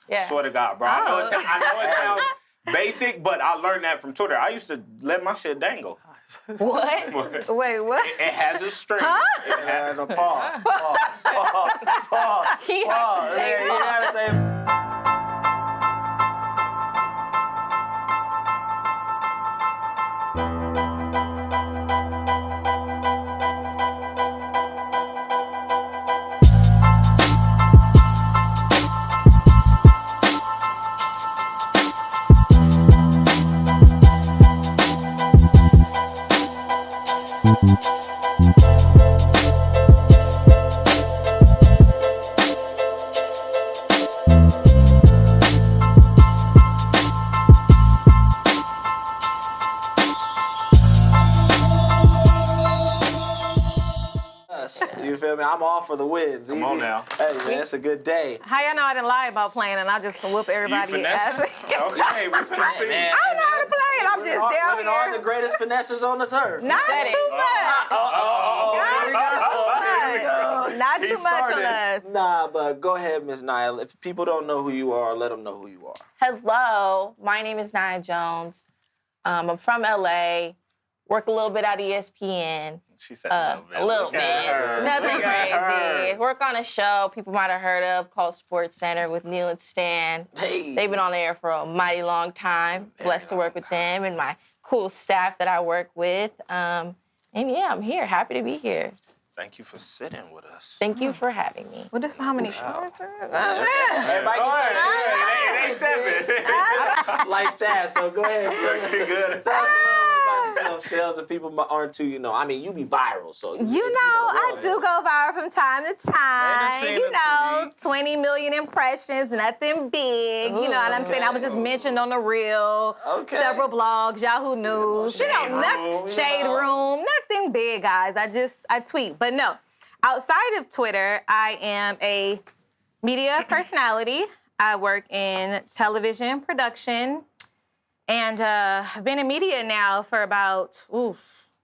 Yeah. Swear to God, bro. I know it sounds basic, but I learned that from Twitter. I used to let my shit dangle. What? Wait, what? It has a string. Huh? It has No, pause. Pause. He had to say Yeah, you gotta say. You feel me? I'm all for the wins. Come on now. Hey, man, it's a good day. How y'all know I didn't lie about playing and I just whoop everybody You ass? finessing? Okay, we finna see. Man, I don't know how to play it. I'm just down women are the here. greatest finessers on this earth. Not said it. too much. Here we go. Not He too much on started. us. Nah, but go ahead, Miss Niaya. If people don't know who you are, let them know who you are. Hello, my name is Niaya Jones. I'm from LA. Work a little bit at ESPN. She said A little bit. Nothing Look at crazy. her. Work on a show people might have heard of called Sports Center with Neil and Stan. Hey. They've been on the air for a mighty long time. Blessed to work with them and my cool staff that I work with. And yeah, I'm here. Happy to be here. Thank you for sitting with us. Thank you for having me. What is how many shots? Everybody It ain't 7. like that. So go ahead. Actually good. Tell us a little bit about yourself, Chellz, and people aren't too, I mean, you be viral, so. I do go viral from time to time. seen You it know, tweet. 20 million impressions, nothing big. You know what I'm saying? I was just mentioned on the reel. Okay. Several blogs, Yahoo News. Shade Room, Shade Room. Nothing big, guys. I tweet. But no, outside of Twitter, I am a media personality. I work in television production. And I've been in media now for about,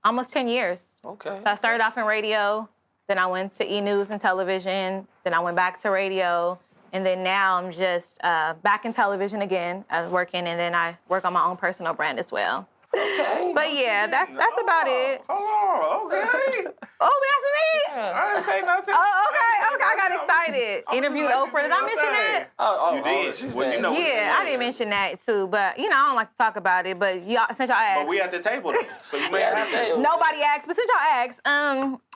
almost 10 years. Okay. So I started off in radio, then I went to E-News and television, then I went back to radio, and then now I'm just back in television again, working, and then I work on my own personal brand as well. Okay. But yeah, that's about it. Hold on, okay. Oh, that's me? I didn't say nothing. Oh, okay, I got excited. Interviewed Oprah. Did I mention that? Oh, You did. she Well, said. you know- Yeah, I didn't mention that too, but I don't like to talk about it. But y'all, since y'all asked, But we at the table though, so you may Yeah, have the to. nobody asked. But since y'all asked,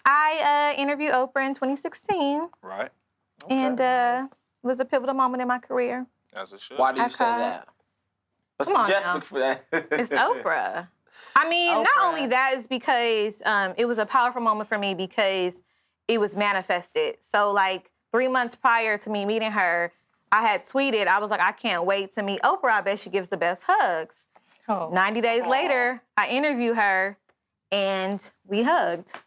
I interviewed Oprah in 2016. Right. And it was a pivotal moment in my career. As it should. Why do you I say cried. that? What's Come on just now. for that? It's Oprah. I mean, not Oprah. only that, is because it was a powerful moment for me because it was manifested. So, like, 3 months prior to me meeting her, I had tweeted, I was like, I can't wait to meet Oprah. I bet she gives the best hugs. Oh. 90 days later, I interviewed her, and we hugged.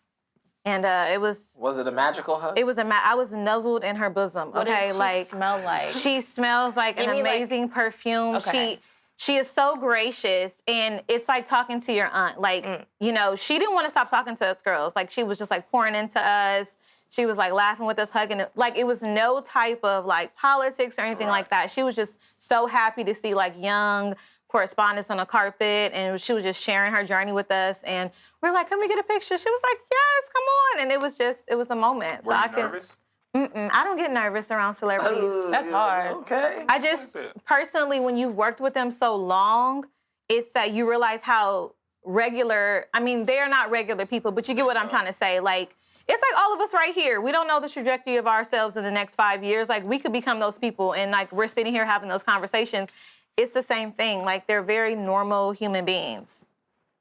And it was Was it a magical hug? I was nuzzled in her bosom. What Okay, did she like smell like? she smells like Give an me, like- amazing perfume. Okay. She is so gracious, and it's like talking to your aunt. Like, she didn't want to stop talking to us girls. Like, she was just like pouring into us. She was like laughing with us, hugging. Like, it was no type of like politics or anything like that. She was just so happy to see like young correspondents on the carpet, and she was just sharing her journey with us. And we're like, can we get a picture? She was like, yes, come on. And it was a moment. Were so you I can. nervous? I don't get nervous around celebrities. That's hard. Okay. I just, personally, when you've worked with them so long, it's that you realize how regular, they are not regular people, but you get what I'm trying to say. Like, it's like all of us right here. We don't know the trajectory of ourselves in the next 5 years. Like, we could become those people, and like, we're sitting here having those conversations. It's the same thing. Like, they're very normal human beings.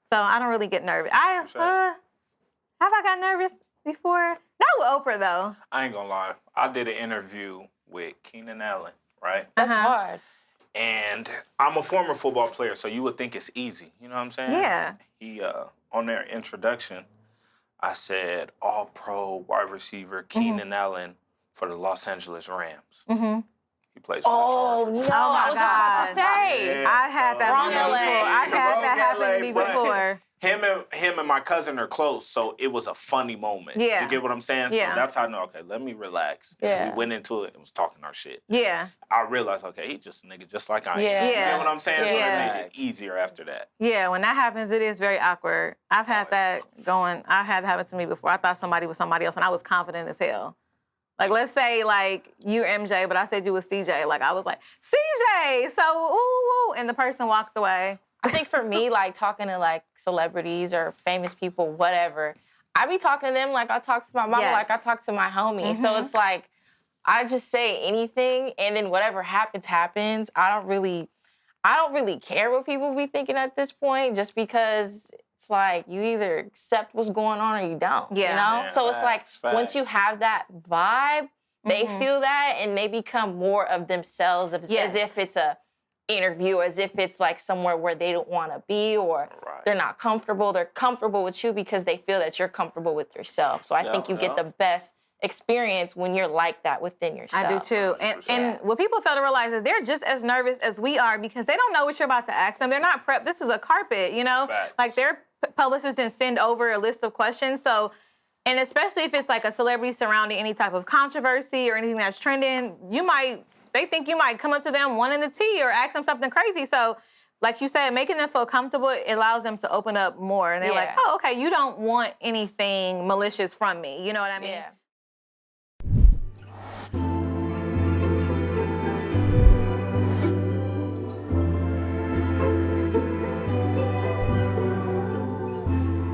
So I don't really get nervous. Have I got nervous before? Not with Oprah, though. I ain't gonna lie. I did an interview with Keenan Allen, right? That's hard. And I'm a former football player, so you would think it's easy. You know what I'm saying? Yeah. He, on their introduction, I said, all-pro wide receiver Keenan Allen for the Los Angeles Rams. Mm-hmm. He plays for Oh, the no. Chargers. I was just about to God. say. Yeah, I had that Wrong happen LA. before. I had that Wrong happen to me LA, but before. Him him and my cousin are close, so it was a funny moment. Yeah. You get what I'm saying? Yeah. So that's how I know, okay, let me relax. Yeah. And we went into it and was talking our shit. Yeah. I realized, okay, he's just a nigga just like I am. Yeah. You Yeah. get what I'm saying? So Yeah. it made it easier after that. Yeah, when that happens, it is very awkward. I've had that going. I had that happen to me before. I thought somebody was somebody else, and I was confident as hell. Like, let's say, like, you're MJ, but I said you was CJ. Like, I was like, CJ! So, ooh, and the person walked away. I think for me, like talking to like celebrities or famous people, whatever, I be talking to them like I talk to my mama, Yes. like I talk to my homie. So it's like, I just say anything, and then whatever happens, happens. I don't really care what people be thinking at this point, just because it's like you either accept what's going on or you don't. Yeah. You know? Yeah, So it's like facts. once you have that vibe, they feel that and they become more of themselves as if it's a interview, as if it's like somewhere where they don't want to be or they're not comfortable. They're comfortable with you because they feel that you're comfortable with yourself. So I think you get the best experience when you're like that within yourself. I do too. And what people fail to realize is they're just as nervous as we are because they don't know what you're about to ask them. They're not prepped. This is a carpet, you know? Facts. Like their publicist didn't send over a list of questions. So, and especially if it's like a celebrity surrounding any type of controversy or anything that's trending, they think you might come up to them wanting the tea or ask them something crazy. So, like you said, making them feel comfortable, it allows them to open up more. And they're like, oh, okay, you don't want anything malicious from me. You know what I mean? Yeah.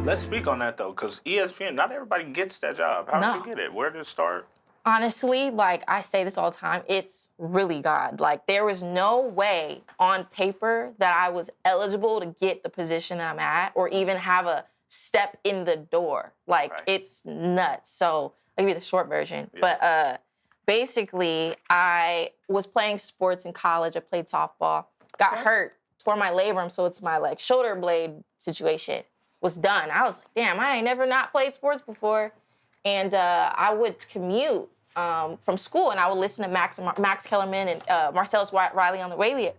Let's speak on that though, because ESPN, not everybody gets that job. How did you get it? Where did it start? Honestly, like I say this all the time, it's really God. Like there was no way on paper that I was eligible to get the position that I'm at or even have a step in the door. Like it's nuts. So I'll give you the short version. Yeah. But basically I was playing sports in college. I played softball, got hurt, tore my labrum. So it's my like shoulder blade situation was done. I was like, damn, I ain't never not played sports before. And I would commute from school, and I would listen to Max Kellerman and Marcellus Wiley on the radio.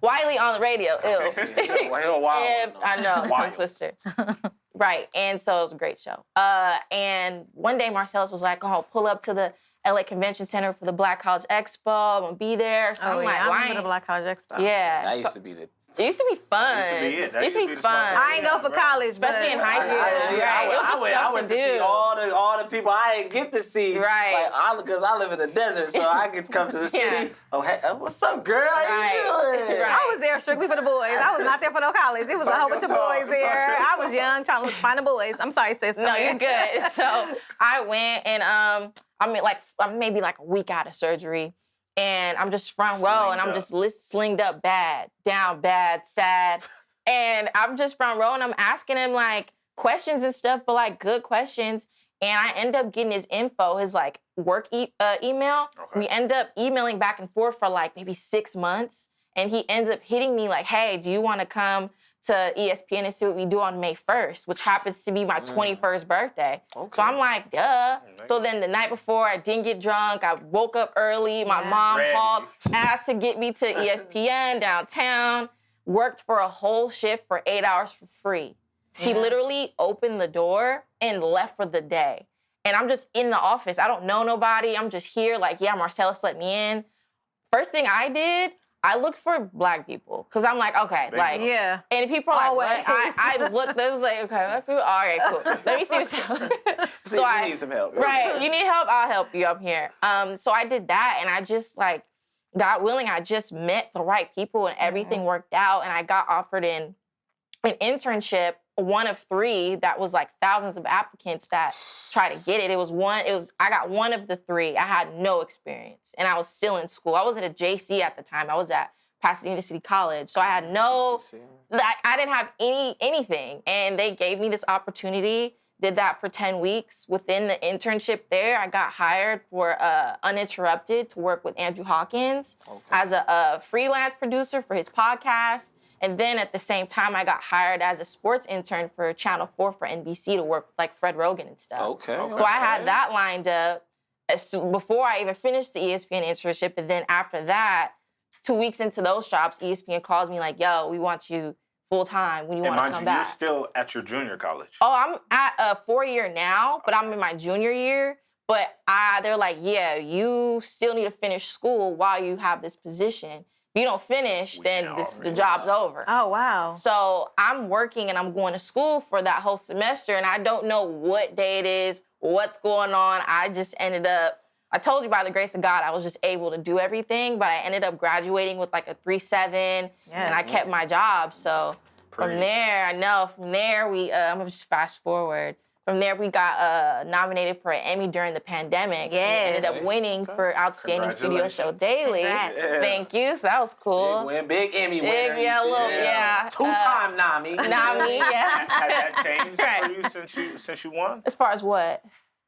Wiley on the radio. Ew. I know, tongue twister. Right, and so it was a great show. And one day Marcellus was like, "Oh, pull up to the LA Convention Center for the Black College Expo. I'm gonna be there." So I'm like, I remember the Black College Expo. Yeah, That used to be the. It used to be fun. It used to be fun. I I ain't go for college, Especially in high school. I went to see all the people I didn't get to see. Right. Like, because I live in the desert, so I get to come to the city. Oh, hey, what's up, girl? How you doing? Right. I was there strictly for the boys. I was not there for no college. It was a whole bunch of boys there. I was young, trying to find the boys. I'm sorry, sis. No, you're good. So I went, and I'm maybe like a week out of surgery. And I'm just front row, and I'm just slinged up bad, down bad, sad. And I'm just front row, and I'm asking him, like, questions and stuff, but, like, good questions. And I end up getting his info, his, like, work email. Okay. We end up emailing back and forth for, like, maybe 6 months. And he ends up hitting me, like, hey, do you want to come to ESPN and see what we do on May 1st, which happens to be my 21st birthday. Okay. So I'm like, duh. So then the night before, I didn't get drunk. I woke up early. My mom called, asked to get me to ESPN downtown, worked for a whole shift for 8 hours for free. He literally opened the door and left for the day. And I'm just in the office. I don't know nobody. I'm just here like, yeah, Marcellus let me in. First thing I did, I looked for Black people because I'm like, okay, like, and people are like, what? I looked, they was like, okay, that's all right, cool. Let me see what's up. So I need some help. Right, you need help, I'll help you. I'm here. So I did that, and I just like, God willing, I just met the right people, and everything worked out, and I got offered an internship, one of 3 that was like thousands of applicants that tried to get it. I got one of the 3. I had no experience and I was still in school. I wasn't at JC at the time. I was at Pasadena City College. So I had I didn't have anything. And they gave me this opportunity, did that for 10 weeks. Within the internship there, I got hired for Uninterrupted to work with Andrew Hawkins as a freelance producer for his podcast. And then at the same time, I got hired as a sports intern for Channel 4 for NBC to work with like Fred Rogan and stuff. So I had that lined up before I even finished the ESPN internship. And then after that, 2 weeks into those jobs, ESPN calls me like, yo, we want you full time when you want to come You're back. still at your junior college. Oh, I'm at a 4-year now, but I'm in my junior year. But they're like, yeah, you still need to finish school while you have this position. If you don't finish, then the job's over. Oh, wow. So I'm working and I'm going to school for that whole semester, and I don't know what day it is, what's going on. I just ended up, I told you by the grace of God, I was just able to do everything, but I ended up graduating with like a 3.7, and I kept my job. So from there, we, I'm gonna just fast forward. From there, we got nominated for an Emmy during the pandemic. Yes. And ended up winning for Outstanding Studio Show Daily. Yeah. Thank you. So that was cool. Big win, big Emmy winner. Yeah. Two-time Nami. Nami, yes. Has that changed for you since you won? As far as what?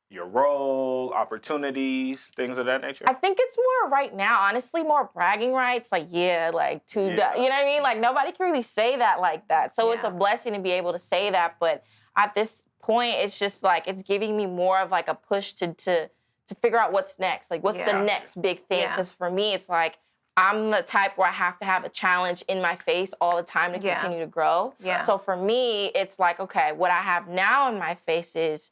Your role, opportunities, things of that nature? I think it's more right now, honestly, more bragging rights. Like, you know what I mean? Like, nobody can really say that like that. So it's a blessing to be able to say that. But at this point, it's just like, it's giving me more of like a push to figure out what's next. Like, what's the next big thing? Because for me, it's like, I'm the type where I have to have a challenge in my face all the time to continue to grow. Yeah. So for me, it's like, okay, what I have now in my face is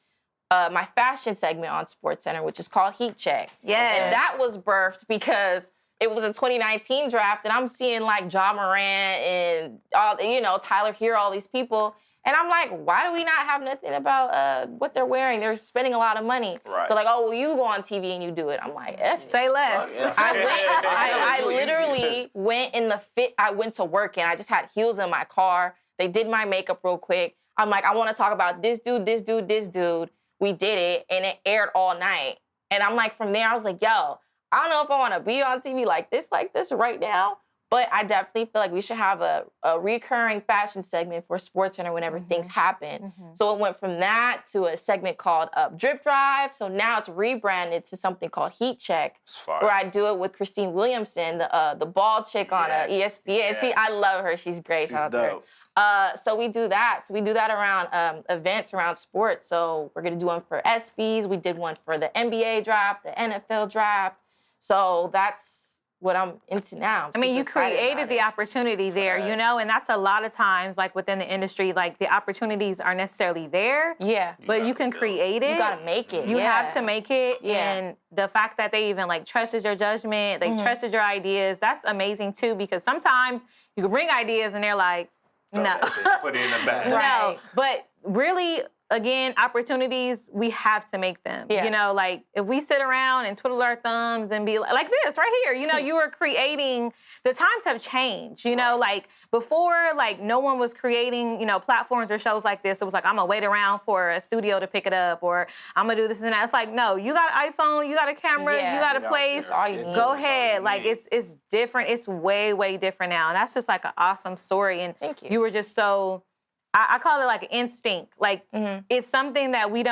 my fashion segment on SportsCenter, which is called Heat Check. Yes. And that was birthed because it was a 2019 draft, and I'm seeing like Ja Morant and all, Tyler Hero, all these people. And I'm like, why do we not have nothing about what they're wearing? They're spending a lot of money. Right. They're like, oh, well, you go on TV and you do it. I'm like, Say less. I literally went in the fit. I went to work and I just had heels in my car. They did my makeup real quick. I'm like, I want to talk about this dude, this dude, this dude. We did it, and it aired all night. And I'm like, from there, I was like, yo, I don't know if I want to be on TV like this right now. But I definitely feel like we should have a recurring fashion segment for SportsCenter whenever things happen. So it went from that to a segment called Drip Drive. So now it's rebranded to something called Heat Check, where I do it with Christine Williamson, the bald chick on ESPN. Yes. I love her. She's great. She's dope. So we do that. So we do that around events around sports. So we're gonna do one for ESPYs. We did one for the NBA draft, the NFL draft. So that's what I'm into now. I mean, you created the opportunity there, and that's a lot of times, like within the industry, like the opportunities aren't necessarily there. Yeah. But you can create it. You gotta make it. You have to make it. Yeah. And the fact that they even like trusted your judgment, they trusted your ideas, that's amazing too, because sometimes you can bring ideas and they're like, no. Put it in the bag. Right. No. But really, again, opportunities, we have to make them. Yeah. Like if we sit around and twiddle our thumbs and be like this right here, you were creating, the times have changed, like before, like no one was creating, platforms or shows like this. It was like, I'm gonna wait around for a studio to pick it up, or I'm gonna do this and that. It's like, no, you got an iPhone, you got a camera, you got a place, go ahead. Like it's different. It's way, way different now. And that's just like an awesome story. And thank you. You were just so, I call it like an instinct. Like it's something that we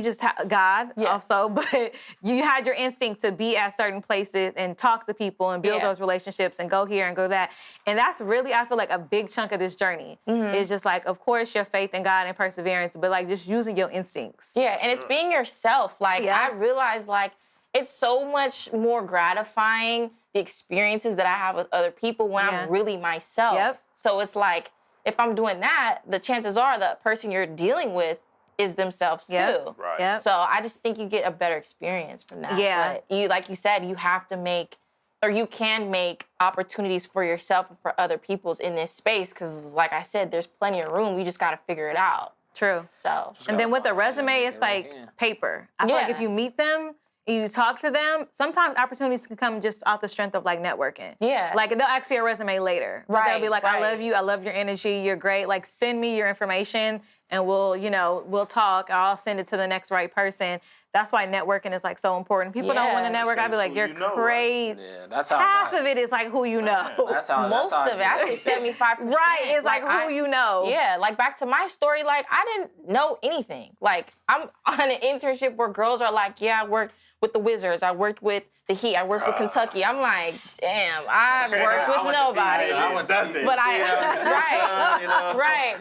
just have, God also, but you had your instinct to be at certain places and talk to people and build those relationships and go here and go that. And that's really, I feel like a big chunk of this journey is just like, of course, your faith in God and perseverance, but like just using your instincts. Yeah, and it's being yourself. Like I realized like it's so much more gratifying, the experiences that I have with other people when I'm really myself. Yep. So it's like, if I'm doing that, the chances are the person you're dealing with is themselves too. Right. Yep. So I just think you get a better experience from that. Yeah. But you, like you said, you have to make, or you can make opportunities for yourself and for other people's in this space. Because like I said, there's plenty of room. We just got to figure it out. True. So. And then with the resume, it's like paper. I feel like if you meet them, you talk to them, sometimes opportunities can come just off the strength of like networking. Yeah. Like they'll ask you a resume later. Right. They'll be like, I love you, I love your energy, you're great. Like send me your information and we'll talk. I'll send it to the next right person. That's why networking is like so important. People don't want to network. I'd be like, you're crazy. Yeah, that's how half of it is like who you know. Most of it, I think 75%. Right, it's like who you know. Yeah, like back to my story, like I didn't know anything. Like I'm on an internship where girls are like, yeah, I worked with the Wizards, I worked with the Heat, I worked with Kentucky. I'm like, damn, I've worked with nobody. But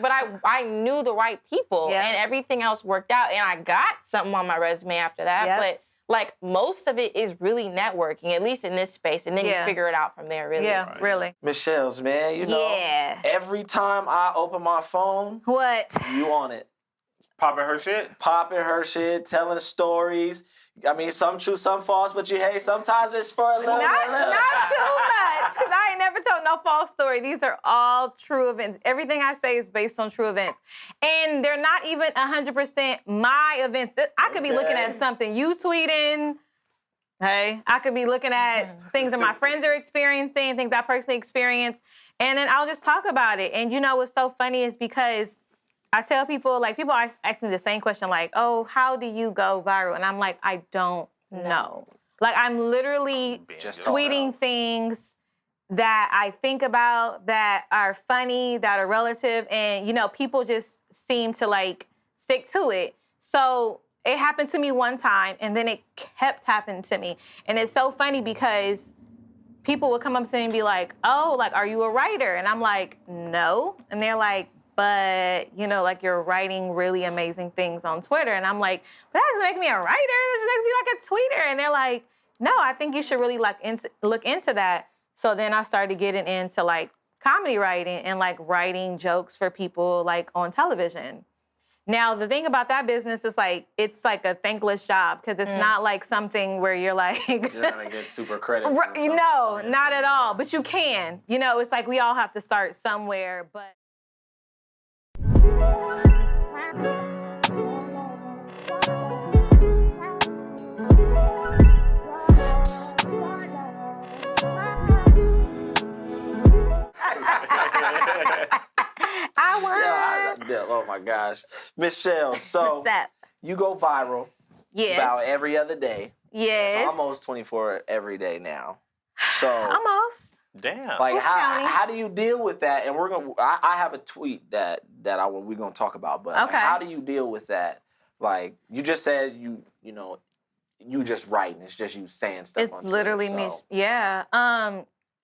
but I knew the right people and everything else worked out. And I got something on my resume after that. But like most of it is really networking, at least in this space, and then you figure it out from there, really. Yeah, really. Miss Chellz, man, you know, every time I open my phone, What? you on it. Popping her shit? Popping her shit, telling stories. I mean, some true, some false, but sometimes it's for a little bit. Not too much, because I ain't never told no false story. These are all true events. Everything I say is based on true events. And they're not even 100% my events. I could be looking at something you tweeting. Hey, I could be looking at things that my friends are experiencing, things I personally experienced, and then I'll just talk about it. And you know what's so funny is because I tell people, like, people ask me the same question, like, oh, how do you go viral? And I'm like, I don't know. Like, I'm literally tweeting things that I think about, that are funny, that are relative, and, you know, people just seem to, like, stick to it. So it happened to me one time, and then it kept happening to me. And it's so funny because people would come up to me and be like, oh, like, are you a writer? And I'm like, no. And they're like, but, you know, like, you're writing really amazing things on Twitter. And I'm like, but that doesn't make me a writer. That just makes me like a tweeter. And they're like, no, I think you should really look into that. So then I started getting into, like, comedy writing and, like, writing jokes for people, like, on television. Now, the thing about that business is, like, it's like a thankless job because it's not like something where you're like... You're going to get super credit. No, not at all. But you can. You know, it's like we all have to start somewhere, but... Oh my gosh. Miss Chellz, so you go viral about every other day. Yes. It's almost 24 every day now. So almost. Damn. Like how do you deal with that? And I have a tweet that we're gonna talk about, but like, how do you deal with that? Like you just said you know, you just writing. It's just you saying stuff on Twitter. It's literally me. Yeah.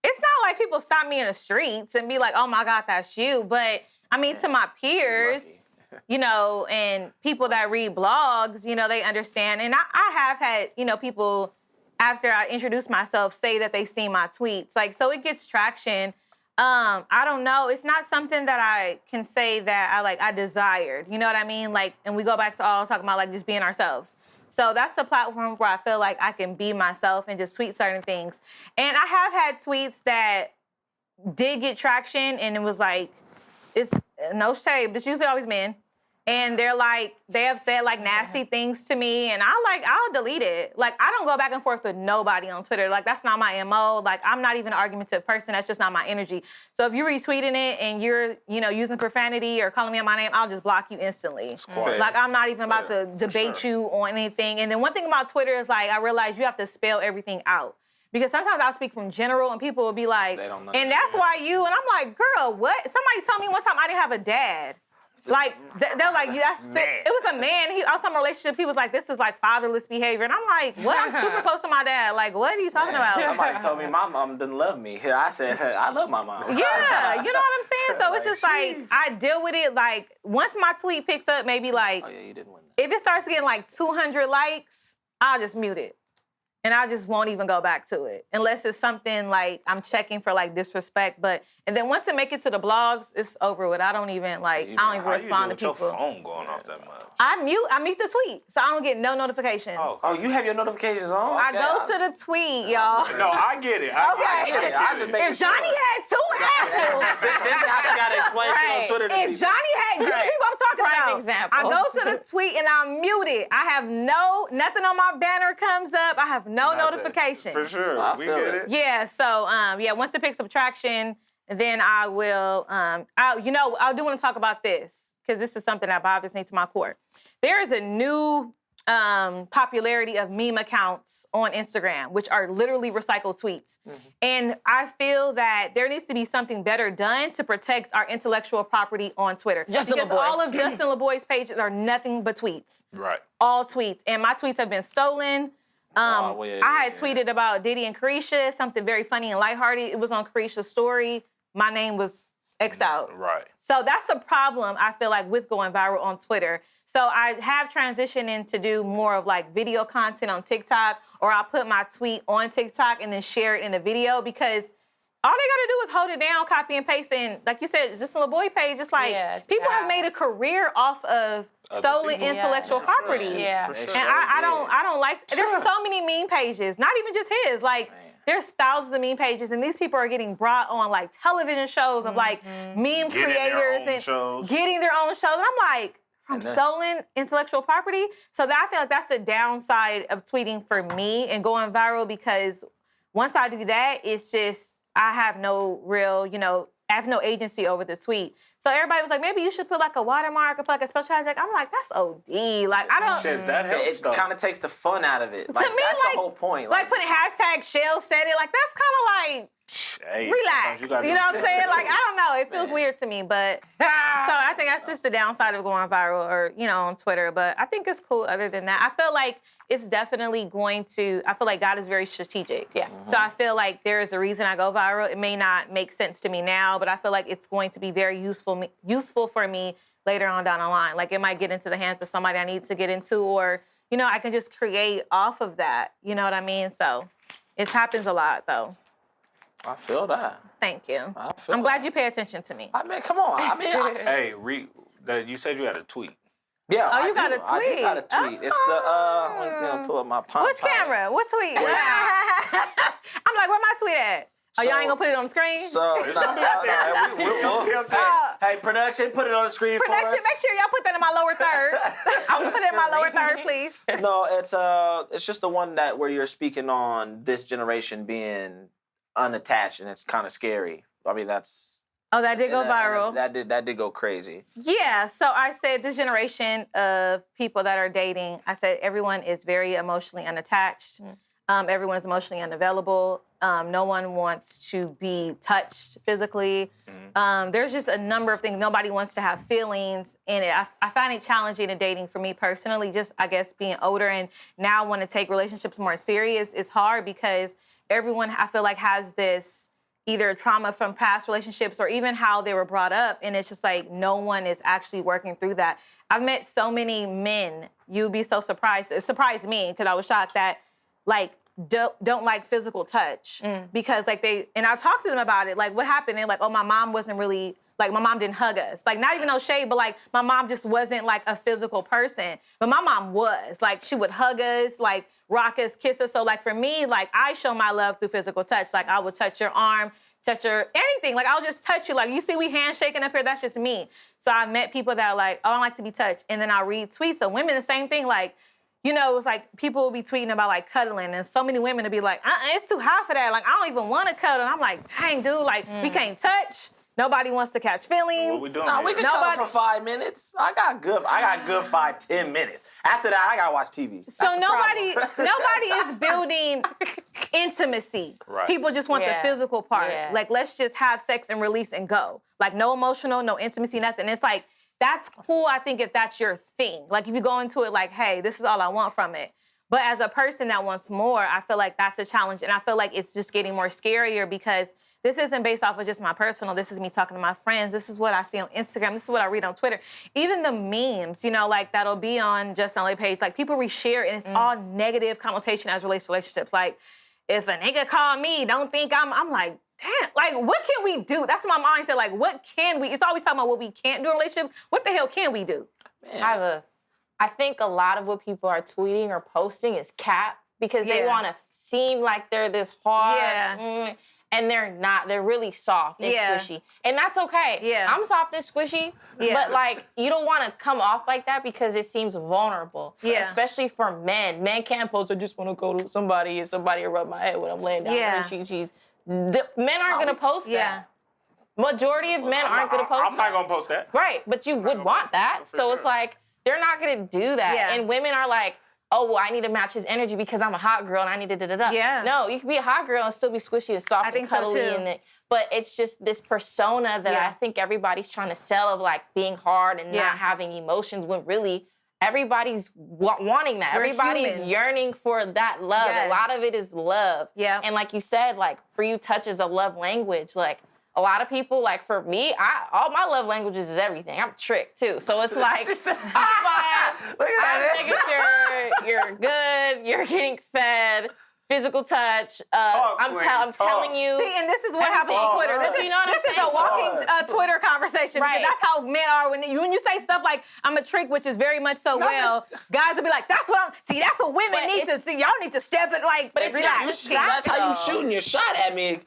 It's not like people stop me in the streets and be like, oh my God, that's you. But I mean, to my peers, you know, and people that read blogs, you know, they understand. And I have had, you know, people after I introduce myself say that they see my tweets. Like, so it gets traction. I don't know. It's not something that I can say that I desired. You know what I mean? Like, and we go back to all talking about like just being ourselves. So that's the platform where I feel like I can be myself and just tweet certain things. And I have had tweets that did get traction, and it was like, it's no shade, but it's usually always men. And they're like, they have said like nasty things to me, and I'll delete it. Like, I don't go back and forth with nobody on Twitter. Like, that's not my MO. Like, I'm not even an argumentative person. That's just not my energy. So if you're retweeting it and you're, you know, using profanity or calling me on my name, I'll just block you instantly. Like, I'm not even about to debate you on anything. And then one thing about Twitter is like, I realize you have to spell everything out. Because sometimes I'll speak from general and people will be like, and that's why you, and I'm like, girl, what? Somebody told me one time I didn't have a dad. Like, they're like, that's it. It was a man. I was in relationships. He was like, this is like fatherless behavior. And I'm like, what? I'm super close to my dad. Like, what are you talking about? Somebody told me my mom didn't love me. I said, I love my mom. Yeah, you know what I'm saying? So it's just like, I deal with it. Like, once my tweet picks up, maybe like, oh, yeah, you didn't win that. If it starts getting like 200 likes, I'll just mute it. And I just won't even go back to it unless it's something like I'm checking for like disrespect. And then once it make it to the blogs, it's over with. I don't even respond to people. Your phone going off that much? I mute the tweet, so I don't get no notifications. Oh, you have your notifications on? I go to the tweet, y'all. No, I get it. I get it. I just make If Johnny had 2 apples. This is how she got to explain shit on Twitter to people. If Johnny had, you know people I'm talking about. Example. I go to the tweet and I mute it. I have nothing on my banner comes up. I have no notifications. For sure. We get it. Yeah, so, once it picks up traction, then I will, I do want to talk about this because this is something that bothers me to my core. There is a new popularity of meme accounts on Instagram, which are literally recycled tweets. Mm-hmm. And I feel that there needs to be something better done to protect our intellectual property on Twitter. Because all of Justin LeBoy's pages are nothing but tweets. Right. All tweets. And my tweets have been stolen. I had tweeted about Diddy and Carisha, something very funny and lighthearted. It was on Carisha's story. My name was X'd out. Right. So that's the problem, I feel like, with going viral on Twitter. So I have transitioned in to do more of like video content on TikTok, or I'll put my tweet on TikTok and then share it in a video, because all they gotta do is hold it down, copy and paste, and like you said, just a little boy page. It's like people have made a career off of stolen intellectual property. Yeah. And I don't like. There's so many meme pages, not even just his. Like there's thousands of meme pages, and these people are getting brought on like television shows of like meme creators and getting their own shows. And I'm like, from stolen intellectual property. So that, I feel like that's the downside of tweeting for me and going viral, because once I do that, it's just, I have no real, I have no agency over the tweet. So everybody was like, maybe you should put like a watermark or put like a special hashtag. I'm like, that's OD. Like, I don't. Shit, that helps. It kind of takes the fun out of it. To Like, me, that's like, the whole point. Like putting hashtag Chellz said it. Like, that's kind of like, Hey, relax. You know what I'm saying? Like, I don't know. It feels weird to me, but so I think that's just the downside of going viral or, on Twitter. But I think it's cool other than that. I feel like it's definitely going to, I feel like God is very strategic. Yeah. So I feel like there is a reason I go viral. It may not make sense to me now, but I feel like it's going to be very useful for me later on down the line. Like it might get into the hands of somebody I need to get into, or, I can just create off of that. You know what I mean? So it happens a lot though. I feel that. Thank you. I'm glad you pay attention to me. I mean, come on. I mean, Hey, you said you had a tweet. yeah. Oh, you I got do. a tweet. I do got a tweet. It's the, let me pull up my palm. Which camera? What tweet? I'm like, where my tweet at? Oh, y'all ain't gonna put it on the screen? So, hey, production, put it on the screen for us. Production, make sure y'all put that in my lower third. I'm gonna put it in my lower third, please. No, it's just the one where you're speaking on this generation being unattached, and it's kind of scary. I mean, that's. Oh, that did go viral. That did go crazy. Yeah, so I said this generation of people that are dating, I said everyone is very emotionally unattached. Everyone is emotionally unavailable. No one wants to be touched physically. There's just a number of things. Nobody wants to have feelings in it. I find it challenging in dating for me personally, just I guess being older and now want to take relationships more serious. It's hard because everyone, I feel like, has this either trauma from past relationships or even how they were brought up. And it's just like no one is actually working through that. I've met so many men. You'd be so surprised. It surprised me because I was shocked that like don't like physical touch because like and I talked to them about it. Like what happened? They're like, oh, my mom wasn't really, like my mom didn't hug us. Like not even no shade, but like my mom just wasn't like a physical person. But my mom was. Like she would hug us, like rock us, kiss us. So like for me, like I show my love through physical touch. Like I would touch your arm, touch your anything. Like I'll just touch you. Like you see we handshaking up here, that's just me. So I've met people that are like, oh, I like to be touched. And then I'll read tweets of women, the same thing, like, it was like people will be tweeting about like cuddling, and so many women will be like, it's too hot for that. Like, I don't even want to cuddle. And I'm like, dang, dude, like, we can't touch. Nobody wants to catch feelings. What we doing No, we can cuddle for 5 minutes. I got good 5-10 minutes. After that, I gotta watch TV. So nobody is building intimacy. Right. People just want the physical part. Yeah. Like, let's just have sex and release and go. Like, no emotional, no intimacy, nothing. It's like, that's cool, I think, if that's your thing. Like, if you go into it like, hey, this is all I want from it. But as a person that wants more, I feel like that's a challenge. And I feel like it's just getting more scarier because this isn't based off of just my personal. This is me talking to my friends. This is what I see on Instagram. This is what I read on Twitter. Even the memes, like that'll be on Just LA page. Like people reshare and it's all negative connotation as relates to relationships. Like if a nigga call me, don't think I'm like, damn, like what can we do? That's my mindset. Like what can we? It's always talking about what we can't do in relationships. What the hell can we do? Man. I think a lot of what people are tweeting or posting is cap because they want to seem like they're this hard. And they're not. They're really soft and squishy. And that's okay. Yeah. I'm soft and squishy. Yeah. But, like, you don't want to come off like that because it seems vulnerable. Yeah. Especially for men. Men can't post, I just want to go to somebody and somebody will rub my head when I'm laying down. Yeah. Men aren't going to post that. Majority of men aren't going to post that. I'm not going to post that. Right. But you would want that. So it's like, they're not going to do that. Yeah. And women are like, oh, well, I need to match his energy because I'm a hot girl and I need to da-da-da. Yeah. No, you can be a hot girl and still be squishy and soft and cuddly. So but it's just this persona that I think everybody's trying to sell of like being hard and not having emotions when really everybody's wanting that. Everybody's yearning for that love. Yes. A lot of it is love. Yeah. And like you said, like for you, touch is a love language. Like a lot of people, like for me, all my love languages is everything. I'm tricked too. So it's like, I'm making sure you're good, you're getting fed, physical touch. I'm telling you. See, and this is what happens on Twitter. This is a walking Twitter conversation. Right. That's how men are when you say stuff like, I'm a trick, which is very much so guys will be like, that's what women need to see. Y'all need to step it like, but that's how you shooting your shot at me.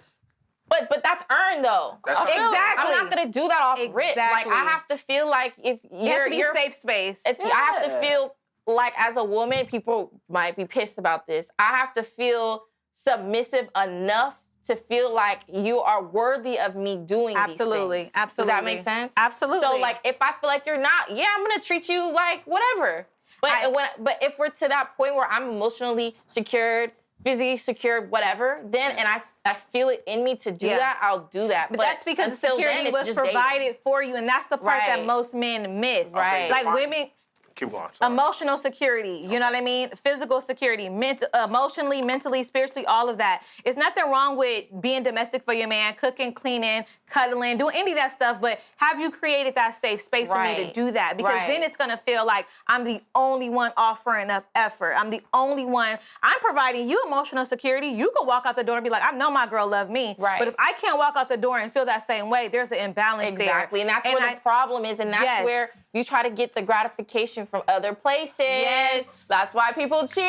But that's earned though. Exactly. I'm not gonna do that off rip. Like I have to feel like if you're safe space. I have to feel like as a woman, people might be pissed about this. I have to feel submissive enough to feel like you are worthy of me doing these things. Absolutely. Does that make sense? Absolutely. So like if I feel like you're not, I'm gonna treat you like whatever. But if we're to that point where I'm emotionally secured, physically secured, whatever, then and I feel it in me to do that, I'll do that. But that's because the security was provided for you, and that's the part that most men miss. Right. Like women. Keep going. Emotional security, you know what I mean? Physical security, emotionally, mentally, spiritually, all of that. It's nothing wrong with being domestic for your man, cooking, cleaning, cuddling, doing any of that stuff, but have you created that safe space for me to do that? Because then it's gonna feel like I'm the only one offering up effort. I'm the only one. I'm providing you emotional security. You can walk out the door and be like, I know my girl loved me. Right. But if I can't walk out the door and feel that same way, there's an imbalance there. Exactly, and that's where the problem is, and that's where you try to get the gratification from other places. Yes. That's why people cheat.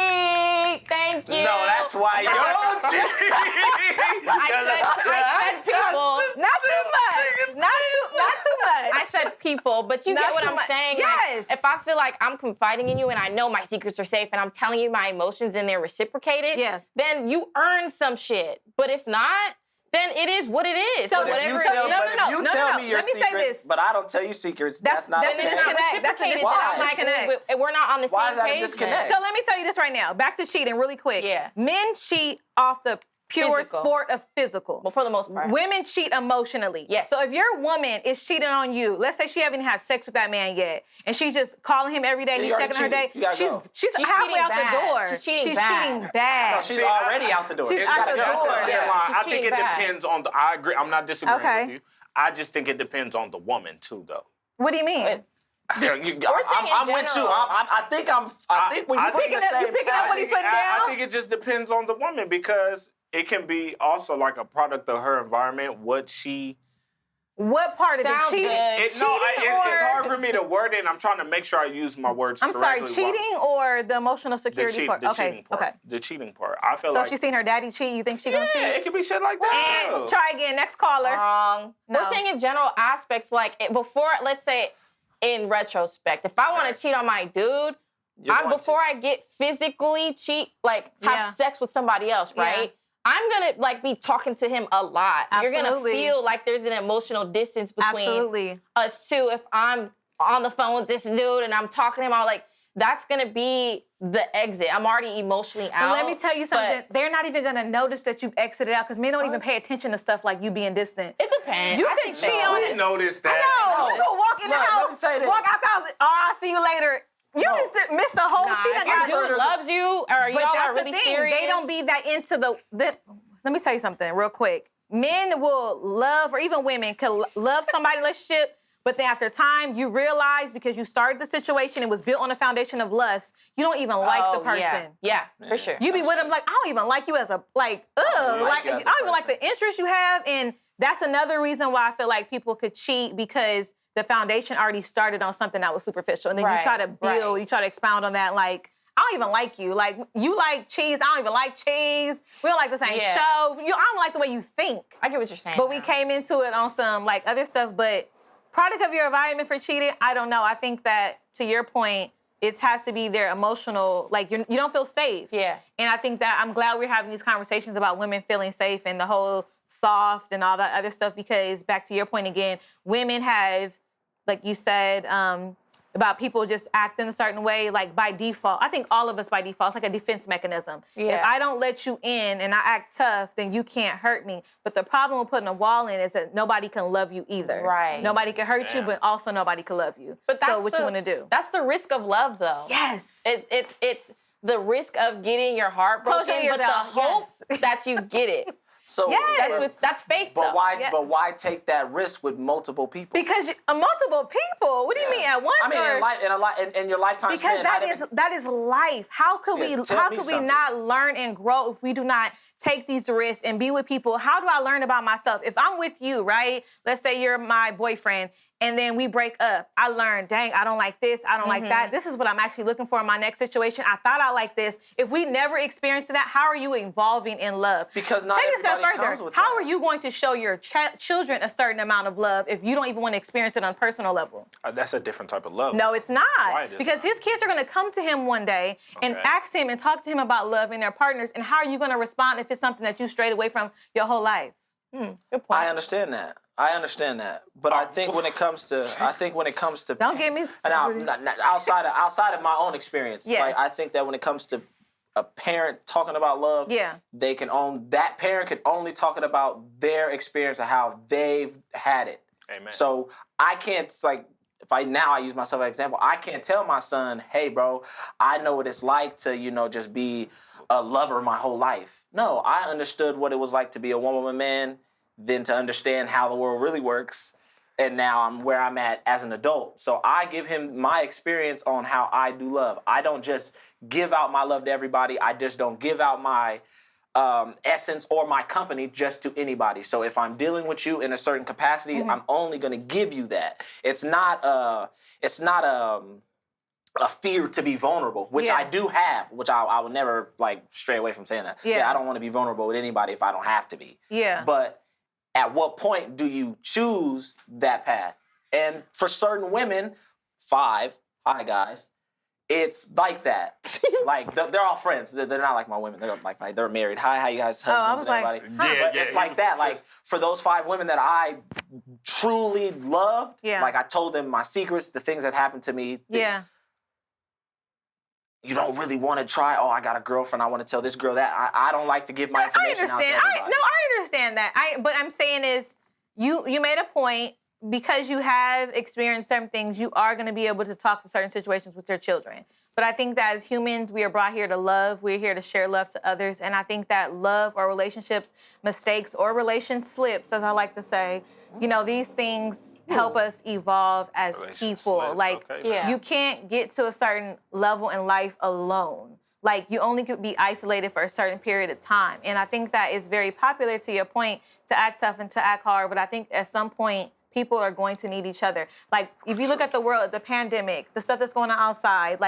Thank you. No, that's why y'all cheat. I said people. Not too much. Not too much. I said people, but you get what I'm saying. Yes. Like, if I feel like I'm confiding in you and I know my secrets are safe and I'm telling you my emotions and they're reciprocated, then you earn some shit. But if not, then it is what it is. So whatever. If you tell me your secrets, but I don't tell you secrets, that's not a disconnect. That's a disconnect. We're not on the same page. Why is that a disconnect? So let me tell you this right now. Back to cheating really quick. Yeah. Men cheat off the pure sport of physical. Well, for the most part. Women cheat emotionally. Yes. So if your woman is cheating on you, let's say she haven't had sex with that man yet, and she's just calling him every day, he's checking her day, she's halfway out the door. She's cheating bad. No, she's already out the door. She's out the door. I think it depends on I agree. I'm not disagreeing with you. I just think it depends on the woman too, though. What do you mean? I'm with you. I think when you picking up what he put down. I think it just depends on the woman because it can be also like a product of her environment. What part of Sounds the cheating? It's hard for me to word it. And I'm trying to make sure I use my words correctly. I'm sorry, cheating or the emotional security part? Cheating part. The cheating part. I feel so if she's seen her daddy cheat, you think she's gonna cheat? It could be shit like that. And try again. Next caller. Wrong. No. We're saying in general aspects, like before, let's say in retrospect, if I want to cheat on my dude, before I get physically have sex with somebody else, right? Yeah. I'm gonna be talking to him a lot. Absolutely. You're gonna feel like there's an emotional distance between us two. If I'm on the phone with this dude and I'm talking to him, that's gonna be the exit. I'm already emotionally out. But let me tell you something. They're not even gonna notice that you've exited out because men don't even pay attention to stuff like you being distant. It depends. You can cheat on it. Notice that. I know. You go walk in the house, walk out the house. I'll see you later. You just missed the whole shit. If your dude loves you, or y'all are really serious. They don't be that into the. Let me tell you something real quick. Men will love, or even women can love somebody relationship, but then after time, you realize because you started the situation, it was built on a foundation of lust. You don't even like the person. Yeah, for sure. You be with them like, I don't even like you as a I don't even like the interest you have, and that's another reason why I feel like people could cheat because the foundation already started on something that was superficial. And then you try to build, you try to expound on that. Like, I don't even like you. Like, you like cheese. I don't even like cheese. We don't like the same show. I don't like the way you think. I get what you're saying. But we came into it on some, other stuff. But product of your environment for cheating, I don't know. I think that, to your point, it has to be their emotional, you don't feel safe. Yeah. And I think that I'm glad we're having these conversations about women feeling safe and the whole soft and all that other stuff because, back to your point again, women have, like you said, about people just acting a certain way, by default. I think all of us by default, it's like a defense mechanism. Yeah. If I don't let you in and I act tough, then you can't hurt me. But the problem with putting a wall in is that nobody can love you either. Right. Nobody can hurt you, but also nobody can love you. But so what you want to do? That's the risk of love, though. Yes. It's the risk of getting your heart broken, but the hope that you get it. So that's fake. But though. why? Yeah. But why take that risk with multiple people? Because multiple people. What do you mean at once? I mean, in your lifetime because span, that is life. How could we not learn and grow if we do not take these risks and be with people? How do I learn about myself? If I'm with you, right? Let's say you're my boyfriend. And then we break up. I learned, dang, I don't like this. I don't like that. This is what I'm actually looking for in my next situation. I thought I liked this. If we never experienced that, how are you evolving in love? Because not Take it a step everybody further. comes with How that. are you going to show your children a certain amount of love if you don't even want to experience it on a personal level? That's a different type of love. No, it's not. Why it is Because not? his kids are going to come to him one day and Okay. ask him and talk to him about love and their partners. And how are you going to respond if it's something that you strayed away from your whole life? Good point. I understand that. But I think when it comes to, Don't get me and outside of my own experience, Yes. like I think that when it comes to a parent talking about love, Yeah. that parent can only talk about their experience of how they've had it. Amen. So I can't I use myself as an example. I can't tell my son, hey, bro, I know what it's like to, just be a lover my whole life. No, I understood what it was like to be a woman man, then to understand how the world really works. And now I'm where I'm at as an adult. So I give him my experience on how I do love. I don't just give out my love to everybody. I just don't give out my essence or my company just to anybody. So if I'm dealing with you in a certain capacity, I'm only going to give you that. It's not a fear to be vulnerable, which I do have, which I would never stray away from saying that. Yeah. I don't want to be vulnerable with anybody if I don't have to be. Yeah. But at what point do you choose that path? And for certain women, 5, hi guys, it's like that. They're all friends. They're not like my women. They're married. Hi, how you guys? Husbands I was and like, everybody. Yeah, But it's like that. Like for those 5 women that I truly loved, like I told them my secrets, the things that happened to me. Yeah. You don't really want to try. Oh, I got a girlfriend. I want to tell this girl that. I don't like to give my information out to everybody. I understand that. But I'm saying is, you made a point. Because you have experienced certain things, you are going to be able to talk to certain situations with your children. But I think that as humans, we are brought here to love. We're here to share love to others. And I think that love or relationships, mistakes or relation slips, as I like to say, these things help us evolve as people. You can't get to a certain level in life alone. You only could be isolated for a certain period of time. And I think that it's very popular, to your point, to act tough and to act hard. But I think at some point, people are going to need each other. If you look at the world, the pandemic, the stuff that's going on outside,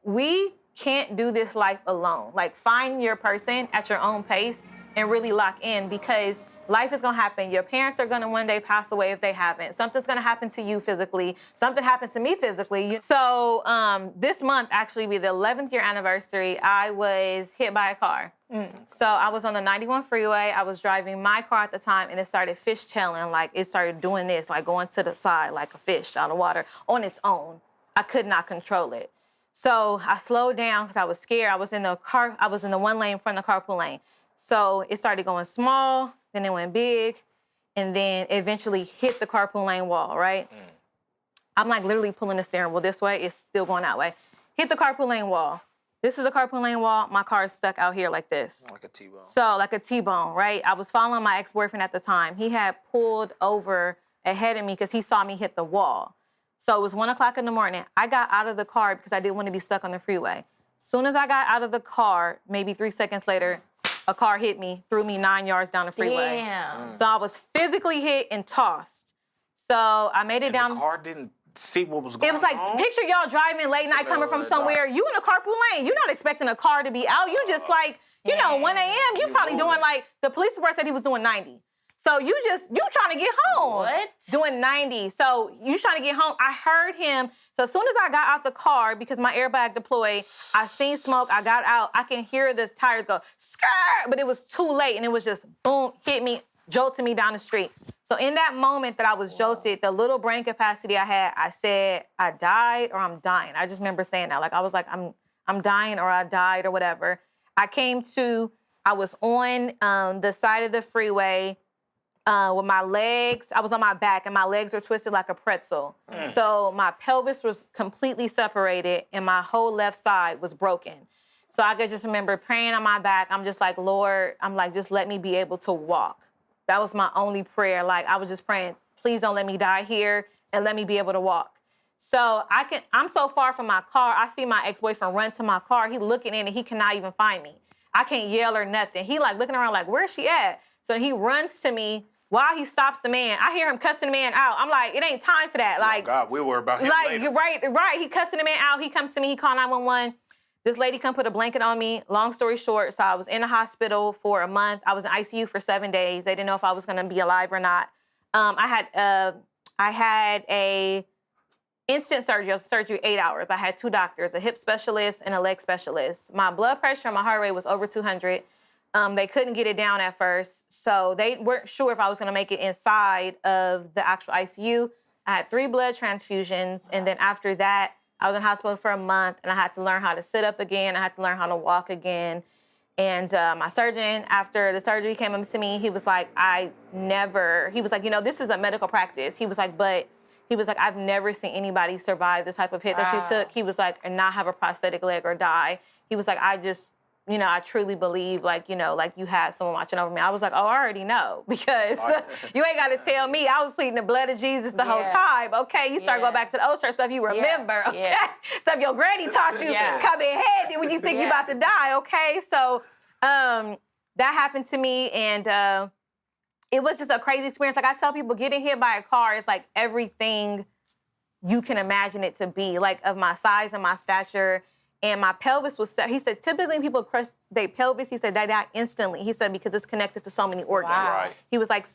we can't do this life alone. Find your person at your own pace and really lock in, because life is going to happen. Your parents are going to one day pass away if they haven't. Something's going to happen to you physically. Something happened to me physically. So this month actually be the 11th year anniversary. I was hit by a car. So I was on the 91 freeway. I was driving my car at the time, and it started fishtailing. It started doing this, going to the side like a fish out of water on its own. I could not control it. So I slowed down because I was scared. I was in the one lane in front of the carpool lane. So it started going small, then it went big, and then eventually hit the carpool lane wall, right? I'm literally pulling the steering wheel this way. It's still going that way. Hit the carpool lane wall. This is the carpool lane wall. My car is stuck out here like this. Like a T-bone. So like a T-bone, right? I was following my ex-boyfriend at the time. He had pulled over ahead of me because he saw me hit the wall. So it was 1 o'clock in the morning. I got out of the car because I didn't want to be stuck on the freeway. Soon as I got out of the car, maybe 3 seconds later, a car hit me, threw me 9 yards down the freeway. Damn. So I was physically hit and tossed. So I made it down. The car didn't see what was going on. It was picture y'all driving late night coming from somewhere. You in a carpool lane. You're not expecting a car to be out. You just 1 a.m. You probably doing the police report said he was doing 90. So you trying to get home. What? Doing 90. So you trying to get home. I heard him. So as soon as I got out the car, because my airbag deployed, I seen smoke. I got out. I can hear the tires go, skirt, but it was too late. And it was just, boom, hit me, jolted me down the street. So in that moment that I was jolted, the little brain capacity I had, I said, I died or I'm dying. I just remember saying that. I was like, I'm dying or I died or whatever. I was on the side of the freeway with my legs. I was on my back and my legs were twisted like a pretzel. So my pelvis was completely separated and my whole left side was broken. So I could just remember praying on my back. I'm just like, Lord, I'm like, just let me be able to walk. That was my only prayer. Like, I was just praying, please don't let me die here and let me be able to walk. So I'm so far from my car. I see my ex-boyfriend run to my car. He looking in and he cannot even find me. I can't yell or nothing. He like looking around like, where's she at? So he runs to me while he stops the man. I hear him cussing the man out. I'm like, it ain't time for that. Like, oh God, we'll worry about him later. Right. He cussing the man out. He comes to me. He called 911. This lady come put a blanket on me. Long story short, so I was in the hospital for a month. I was in ICU for 7 days. They didn't know if I was going to be alive or not. I had a instant surgery. It was surgery 8 hours. I had 2 doctors, a hip specialist and a leg specialist. My blood pressure and my heart rate was over 200. They couldn't get it down at first, so they weren't sure if I was going to make it inside of the actual ICU. I had 3 blood transfusions, and then after that, I was in hospital for a month, and I had to learn how to sit up again. I had to learn how to walk again. And my surgeon, after the surgery, came up to me. He was like, this is a medical practice. He was like, I've never seen anybody survive this type of hit that you took. He was like, and not have a prosthetic leg or die. He was like, I truly believe, you had someone watching over me. I was like, oh, I already know, because you ain't got to tell me. I was pleading the blood of Jesus the whole time. Okay, you start going back to the old church stuff you remember. Okay, stuff your granny taught you come in handy when you think you about to die. Okay, so that happened to me, and it was just a crazy experience. Like I tell people, getting hit by a car is like everything you can imagine it to be, like of my size and my stature. And my pelvis was set. He said, typically when people crush their pelvis, he said, they die instantly. He said, because it's connected to so many organs. Wow. Right. He was like,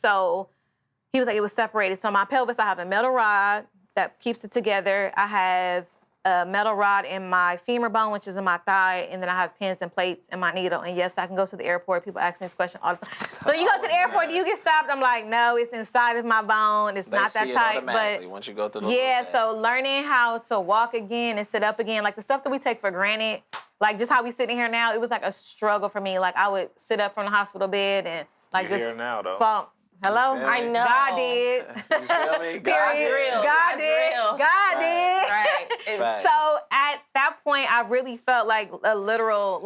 it was separated. So my pelvis, I have a metal rod that keeps it together. I have a metal rod in my femur bone, which is in my thigh. And then I have pins and plates in my needle. And yes, I can go to the airport. People ask me this question all the time. So you go to the airport, do you get stopped? I'm like, no, it's inside of my bone. It's not that tight. But once you go through so learning how to walk again and sit up again, like the stuff that we take for granted, like just how we sitting here now, it was like a struggle for me. Like I would sit up from the hospital bed and like You're just here now, though. fall. Hello? I know. God did. You feel me? God did. Real. God That's did. real. God did. Right. Right. So at that point, I really felt like a literal,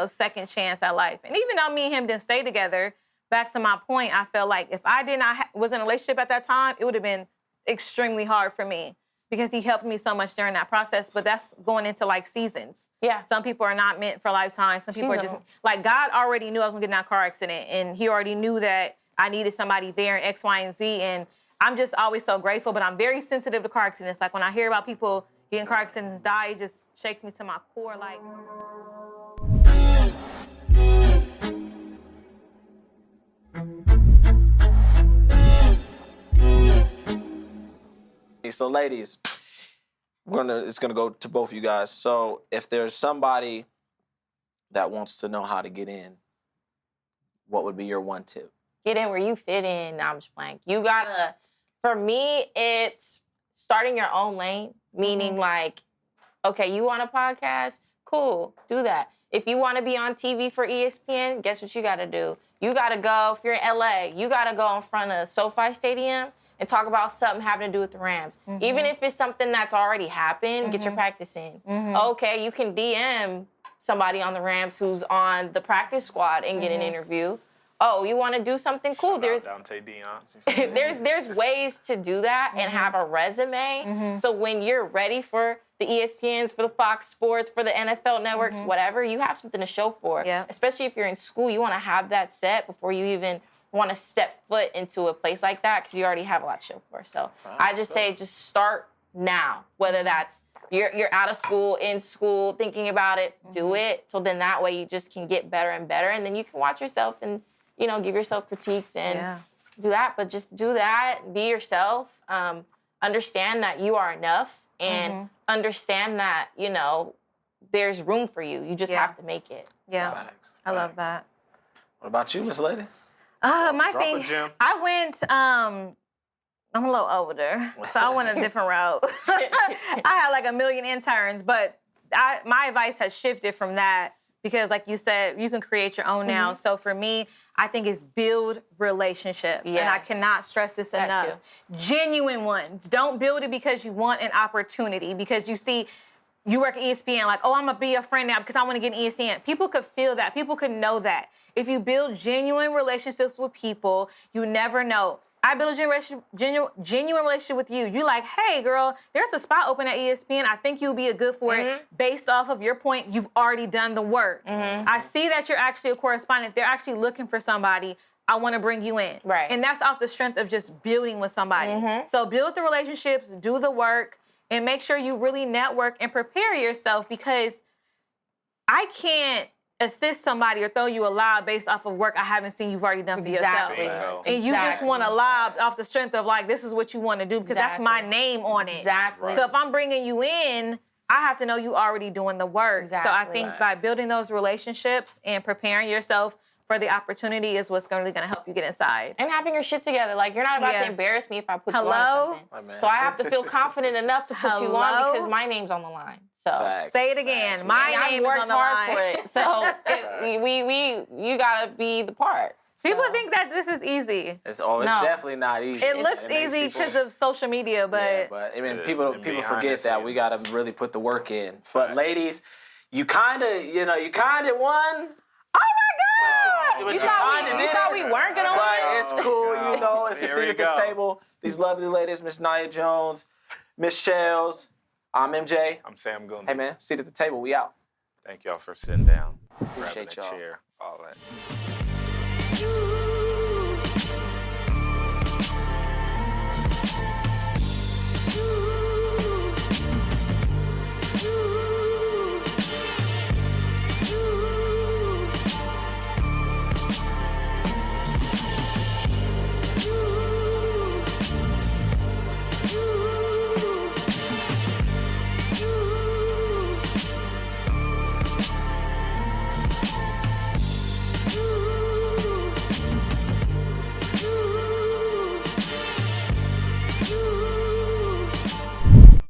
second chance at life. And even though me and him didn't stay together, back to my point, I felt like if I did not was in a relationship at that time, it would have been extremely hard for me because he helped me so much during that process. But that's going into like seasons. Yeah. Some people are not meant for lifetime. Some people are just like, God already knew I was going to get in that car accident, and he already knew that I needed somebody there in X, Y, and Z. And I'm just always so grateful, but I'm very sensitive to car accidents. Like when I hear about people getting car accidents, die, it just shakes me to my core. Like. So ladies, it's gonna go to both of you guys. So if there's somebody that wants to know how to get in, what would be your one tip? Get in where you fit in. No, I'm just playing. You gotta, for me, it's starting your own lane, meaning like, okay, you want a podcast? Cool, do that. If you want to be on TV for ESPN, guess what you gotta do? You gotta go, if you're in LA, you gotta go in front of SoFi Stadium and talk about something having to do with the Rams. Even if it's something that's already happened, get your practice in. Okay, you can DM somebody on the Rams who's on the practice squad and get an interview. Oh, you want to do something cool? There's ways to do that and have a resume. So when you're ready for the ESPNs, for the Fox Sports, for the NFL networks, whatever, you have something to show for. Yeah. Especially if you're in school, you want to have that set before you even want to step foot into a place like that because you already have a lot to show for. So I just say just start now, whether that's you're out of school, in school, thinking about it, do it. So then that way you just can get better and better, and then you can watch yourself and give yourself critiques and do that. But just do that, be yourself, understand that you are enough, and understand that, there's room for you. You just have to make it. Yeah, Facts. I love that. What about you, Miss Lady? My Drop thing, a gem. I went, I'm a little older, so I went a different route. I had like a million interns, but my advice has shifted from that because like you said, you can create your own now. So for me, I think it's build relationships. Yes. And I cannot stress this enough. Too. Genuine ones. Don't build it because you want an opportunity, because you see, you work at ESPN, like, oh, I'm gonna be a friend now because I want to get in ESPN. People could feel that. People could know that. If you build genuine relationships with people, you never know. I build a genuine relationship with you. You like, hey, girl, there's a spot open at ESPN. I think you'll be a good for it. Based off of your point, you've already done the work. I see that you're actually a correspondent. They're actually looking for somebody. I want to bring you in. Right. And that's off the strength of just building with somebody. So build the relationships, do the work, and make sure you really network and prepare yourself, because I can't assist somebody or throw you a lob based off of work I haven't seen you've already done for yourself. And you just want a lob off the strength of like, this is what you want to do because that's my name on it. Exactly. So if I'm bringing you in, I have to know you already doing the work. Exactly. So I think by building those relationships and preparing yourself for the opportunity is what's really going to help you get inside. And having your shit together. Like, you're not about to embarrass me if I put you on something. So I have to feel confident enough to put you on because my name's on the line. So say it again. My name is on the line. I've worked hard for it. So you gotta be the part. People think that this is easy. It's definitely not easy. It looks easy because of social media, but... Yeah, but I mean, people forget that we got to really put the work in. But ladies, you kind of won. Oh my God! You thought we weren't gonna win? But it's cool, you know. It's a seat at the table. These lovely ladies, Miss Niaya Jones, Miss Chellz. I'm MJ. I'm Sam Gundie. Hey man, seat at the table. We out. Thank y'all for sitting down. Appreciate grabbing a y'all. chair, all that.